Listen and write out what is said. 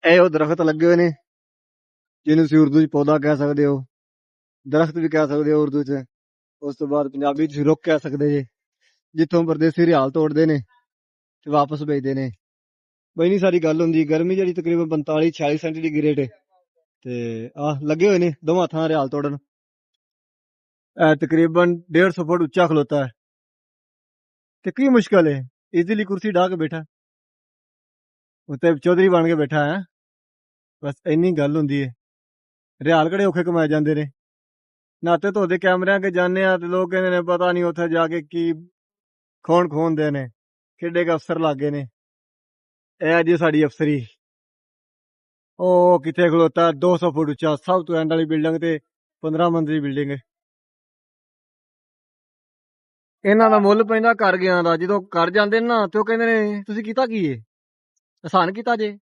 ਇਹ ਉਹ ਦਰਖਤ ਲੱਗੇ ਹੋਏ ਨੇ ਜਿਹਨੂੰ ਤੁਸੀਂ ਉਰਦੂ 'ਚ ਪੌਦਾ ਕਹਿ ਸਕਦੇ ਹੋ, ਦਰਖਤ ਵੀ ਕਹਿ ਸਕਦੇ ਹੋ ਉਰਦੂ 'ਚ। ਉਸ ਤੋਂ ਬਾਅਦ ਪੰਜਾਬੀ 'ਚ ਤੁਸੀਂ ਰੁੱਖ ਕਹਿ ਸਕਦੇ ਜੇ, ਜਿੱਥੋਂ ਪਰਦੇਸੀ ਰਿਹਾਲ ਤੋੜਦੇ ਨੇ ਤੇ ਵਾਪਸ ਭੇਜਦੇ ਨੇ। ਬਈ ਨਹੀਂ ਸਾਰੀ ਗੱਲ ਹੁੰਦੀ ਗਰਮੀ ਜਿਹੜੀ ਤਕਰੀਬਨ 45-46 ਸੈਂਟੀਗ੍ਰੇਡ ਤੇ ਆਹ ਲੱਗੇ ਹੋਏ ਨੇ ਦੋਵਾਂ ਹੱਥਾਂ ਨਾਲ ਰਿਹਾਲ ਤੋੜਨ। ਤਕਰੀਬਨ 150 ਫੁੱਟ ਉੱਚਾ ਖਲੋਤਾ ਹੈ ਤੇ ਕੀ ਮੁਸ਼ਕਲ ਹੈ, ਇਜ਼ੀਲੀ ਕੁਰਸੀ ਢਾ ਕੇ ਬੈਠਾ ਉੱਤੇ ਚੌਧਰੀ ਬਣ ਕੇ ਬੈਠਾ ਹੈ। ਬਸ ਇੰਨੀ ਗੱਲ ਹੁੰਦੀ ਹੈ। ਰਿਹਾਲ ਕਿਹੜੇ ਔਖੇ ਕਮਾਏ ਜਾਂਦੇ ਨੇ। ਨਾਤੇ ਧੋਦੇ ਕੈਮਰਿਆਂ ਕੇ ਜਾਂਦੇ ਆ ਤੇ ਲੋਕ ਕਹਿੰਦੇ ਨੇ ਪਤਾ ਨਹੀਂ ਉੱਥੇ ਜਾ ਕੇ ਕੀ ਖੋਣ ਖੋਣਦੇ ਨੇ, ਕਿੱਡੇ ਕੁ ਅਫਸਰ ਲੱਗੇ ਨੇ। ਇਹ ਜੀ ਸਾਡੀ ਅਫਸਰੀ, ਉਹ ਕਿੱਥੇ ਖਲੋਤਾ 200 ਫੁੱਟ ਉੱਚਾ ਸਭ ਤੋਂ ਐਂਡ ਵਾਲੀ ਬਿਲਡਿੰਗ ਤੇ 15 ਮੰਜ਼ਲੀ ਬਿਲਡਿੰਗ। ਇਹਨਾਂ ਦਾ ਮੁੱਲ ਪੈਂਦਾ ਘਰ ਗਿਆ ਦਾ, ਜਦੋਂ ਘਰ ਜਾਂਦੇ ਨੇ ਨਾ ਤੇ ਉਹ ਕਹਿੰਦੇ ਨੇ ਤੁਸੀਂ ਕੀਤਾ ਕੀ ਏ, ਆਸਾਨ ਕੀਤਾ ਜੇ।